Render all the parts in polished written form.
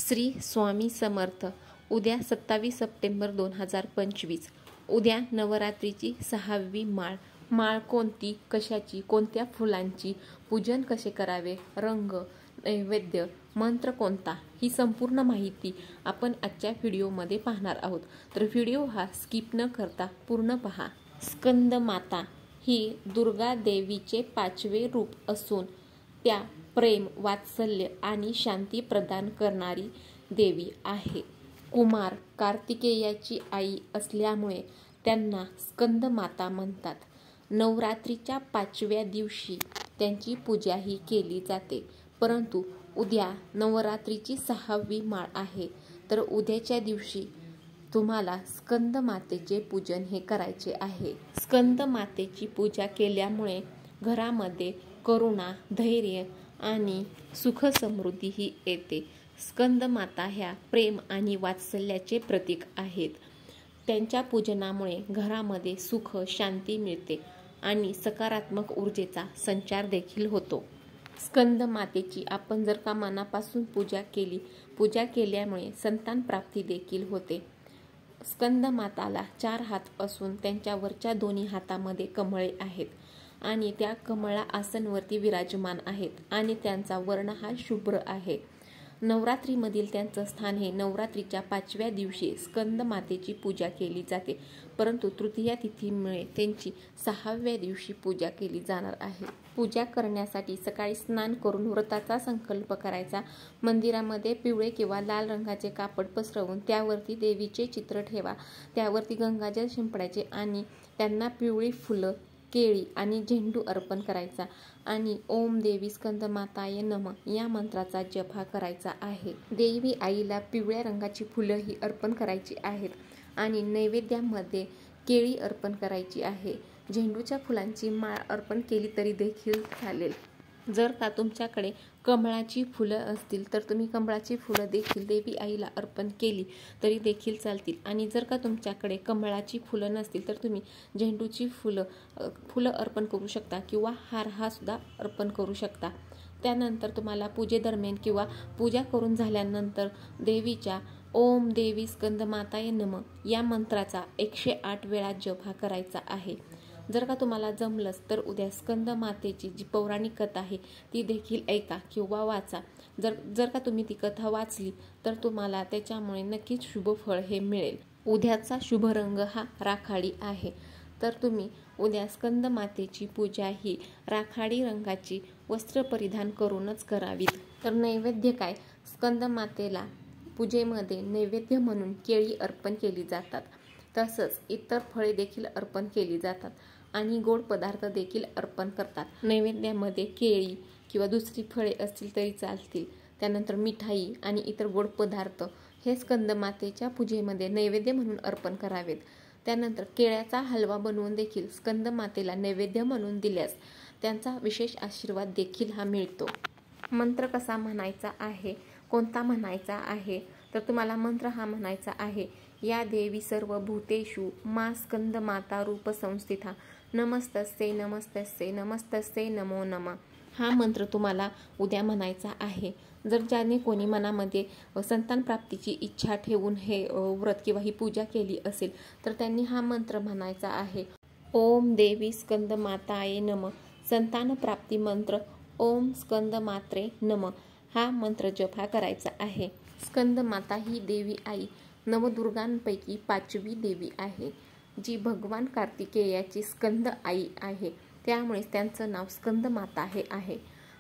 श्री स्वामी समर्थ. उद्या 27 सप्टेंबर 2025. उद्या नवरात्रीची 6वी माळ. माळ कोणती, कशाची, कोणत्या फुलांची, पूजन कसे करावे, रंग, नैवेद्य, मंत्र कोणता, ही संपूर्ण माहिती आपण आजच्या व्हिडिओमध्ये पाहणार आहोत. तर व्हिडिओ हा स्किप न करता पूर्ण पहा. स्कंद माता ही दुर्गा देवीचे 5वे रूप असून त्या प्रेम, वात्सल्य आणि शांती प्रदान करणारी देवी आहे. कुमार कार्तिकेयाची आई असल्यामुळे त्यांना स्कंद माता म्हणतात. नवरात्रीच्या 5व्या दिवशी त्यांची पूजाही केली जाते. परंतु उद्या नवरात्रीची 6वी माळ आहे, तर उद्याच्या दिवशी तुम्हाला स्कंद मातेचे पूजन हे करायचे आहे. स्कंद मातेची पूजा केल्यामुळे घरामध्ये करुणा, धैर्य आणि सुख समृद्धी ही येते. स्कंद माता ह्या प्रेम आणि वात्सल्याचे प्रतीक आहेत. त्यांच्या पूजनामुळे घरामध्ये सुख, शांती मिळते आणि सकारात्मक ऊर्जेचा संचार देखील होतो. स्कंद मातेची आपण जर का मनापासून पूजा केल्यामुळे संतान प्राप्ती देखील होते. स्कंद माताला 4 हात असून त्यांच्या वरच्या दोन्ही हातामध्ये कमळे आहेत आणि त्या कमळा आसनवरती विराजमान आहेत आणि त्यांचा वर्ण हा शुभ्र आहे. नवरात्रीमधील त्यांचं स्थान हे नवरात्रीच्या 5व्या दिवशी स्कंद मातेची पूजा केली जाते. परंतु तृतीया तिथीमुळे त्यांची 6व्या दिवशी पूजा केली जाणार आहे. पूजा करण्यासाठी सकाळी स्नान करून व्रताचा संकल्प करायचा. मंदिरामध्ये पिवळे किंवा लाल रंगाचे कापड पसरवून त्यावरती देवीचे चित्र ठेवा. त्यावरती गंगाजल शिंपडायचे आणि त्यांना पिवळी फुलं, केळी आणि झेंडू अर्पण करायचा आणि ओम देवी स्कंद माताय नमः या मंत्राचा जप हा करायचा आहे. देवी आईला पिवळ्या रंगाची फुलं ही अर्पण करायची आहेत आणि नैवेद्यामध्ये केळी अर्पण करायची आहे. झेंडूच्या फुलांची माळ अर्पण केली तरी देखील चालेल. जर का तुमच्याकडे कमळाची फुलं असतील तर तुम्ही कमळाची फुलं देखील देवी आईला अर्पण केली तरी देखील चालतील. आणि जर का तुमच्याकडे कमळाची फुलं नसतील तर तुम्ही झेंडूची फुलं अर्पण करू शकता किंवा हार हा सुद्धा अर्पण करू शकता. त्यानंतर तुम्हाला पूजेदरम्यान किंवा पूजा करून झाल्यानंतर देवीच्या ओम देवी स्कंद माताय नमः या मंत्राचा 108 वेळा जप हा करायचा आहे. जर का तुम्हाला जमलंच तर उद्या स्कंद मातेची जी पौराणिक कथा आहे ती देखील ऐका किंवा वाचा. जर का तुम्ही ती कथा वाचली तर तुम्हाला त्याच्यामुळे नक्कीच शुभ फळ हे मिळेल. उद्याचा शुभ रंग हा राखाडी आहे, तर तुम्ही उद्या स्कंद मातेची पूजा ही राखाडी रंगाची वस्त्र परिधान करूनच करावीत. तर नैवेद्य काय, स्कंद मातेला पूजेमध्ये नैवेद्य म्हणून केळी अर्पण केली जातात. तसंच इतर फळे देखील अर्पण केली जातात आणि गोड पदार्थ देखील अर्पण करतात. नैवेद्यामध्ये केळी किंवा दुसरी फळे असतील तरी चालतील. त्यानंतर मिठाई आणि इतर गोड पदार्थ हे स्कंद मातेच्या पूजेमध्ये नैवेद्य म्हणून अर्पण करावेत. त्यानंतर केळ्याचा हलवा बनवून देखील स्कंद मातेला नैवेद्य म्हणून दिल्यास त्यांचा विशेष आशीर्वाद देखील हा मिळतो. मंत्र कसा म्हणायचा आहे, कोणता म्हणायचा आहे, तर तुम्हाला मंत्र हा म्हणायचा आहे. या देवी सर्व भूतेषु मा स्कंद माता रूप संस्थिता नमस्तस्यै नमस्तस्यै नमस्तस्यै नमो नमः हा मंत्र तुम्हाला उद्या म्हणायचा आहे. जर ज्याने कोणी मनामध्ये संतान प्राप्तीची इच्छा ठेवून हे व्रत किंवा ही पूजा केली असेल तर त्यांनी हा मंत्र म्हणायचा आहे. ओम देवी स्कंद माताय नमः. संतान प्राप्ती मंत्र ओम स्कंद मात्रे नमः हा मंत्र जप हा करायचा आहे. स्कंद माता ही देवी आई नवदुर्गांपैकी 5वी देवी आहे, जी भगवान कार्तिकेयाची स्कंद आई आहे. त्यामुळे त्यांचं नाव स्कंद माता हे आहे.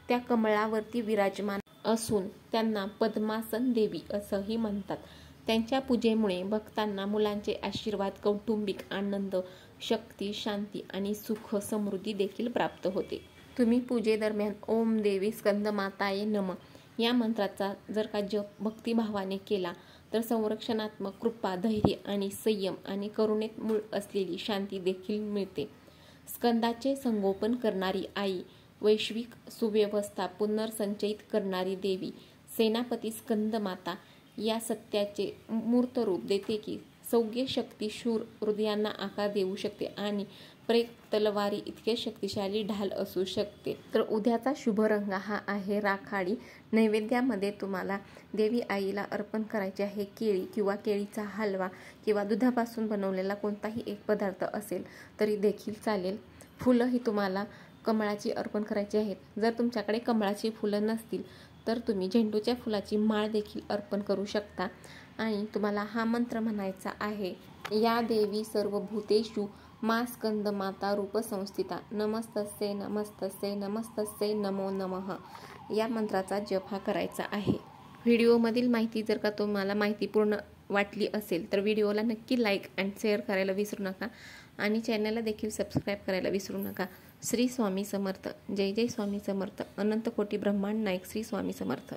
त्या कमळावरती विराजमान असून त्यांना पद्मासन देवी असंही म्हणतात. त्यांच्या पूजेमुळे भक्तांना मुलांचे आशीर्वाद, कौटुंबिक आनंद, शक्ती, शांती आणि सुख समृद्धी देखील प्राप्त होते. तुम्ही पूजेदरम्यान ओम देवी स्कंद माताय नमः या मंत्राचा जर का जप भक्तिभावाने केला तर संरक्षणात्मक कृपा, धैर्य आणि संयम आणि करुणेत मूळ असलेली शांती देखील मिळते. स्कंदाचे संगोपन करणारी आई, वैश्विक सुव्यवस्था पुनर्संचयित करणारी देवी, सेनापती स्कंद माता या सत्याचे मूर्त रूप देते की सौम्य शक्ती शूर हृदयांना आकार देऊ शकते आणि प्रेत तलवारी इतके शक्तिशाली ढाल असू शकते। तर उद्याचा शुभ रंग हा आहे राखाडी। नैवेद्यामध्ये तुम्हाला देवी आईला अर्पण करायचे आहे केळी किंवा केळीचा हलवा किंवा दुधापासून बनवलेला कोणताही एक पदार्थ असेल तरी देखील चालेल। फुलं ही तुम्हाला कमळाची अर्पण करायची आहेत। जर तुमच्याकडे कमळाची फुलं नसतील तर तुम्ही झेंडूच्या फुलाची माळ देखील अर्पण करू शकता। आणि तुम्हाला हा मंत्र म्हणायचा आहे, या देवी सर्वभूतेषु मा स्कंद माता रूप संस्थिता नमस्तस्यै नमस्तस्यै नमस्तस्यै नमो नमः। या मंत्राचा जप हा करायचा आहे। व्हिडिओमधील माहिती जर का तुम्हाला माहितीपूर्ण वाटली असेल तर व्हिडिओला नक्की लाईक अँड शेअर करायला विसरू नका आणि चॅनलला देखील सबस्क्राईब करायला विसरू नका। श्री स्वामी समर्थ। जय जय स्वामी समर्थ। अनंत कोटी ब्रह्मांड नायक श्री स्वामी समर्थ।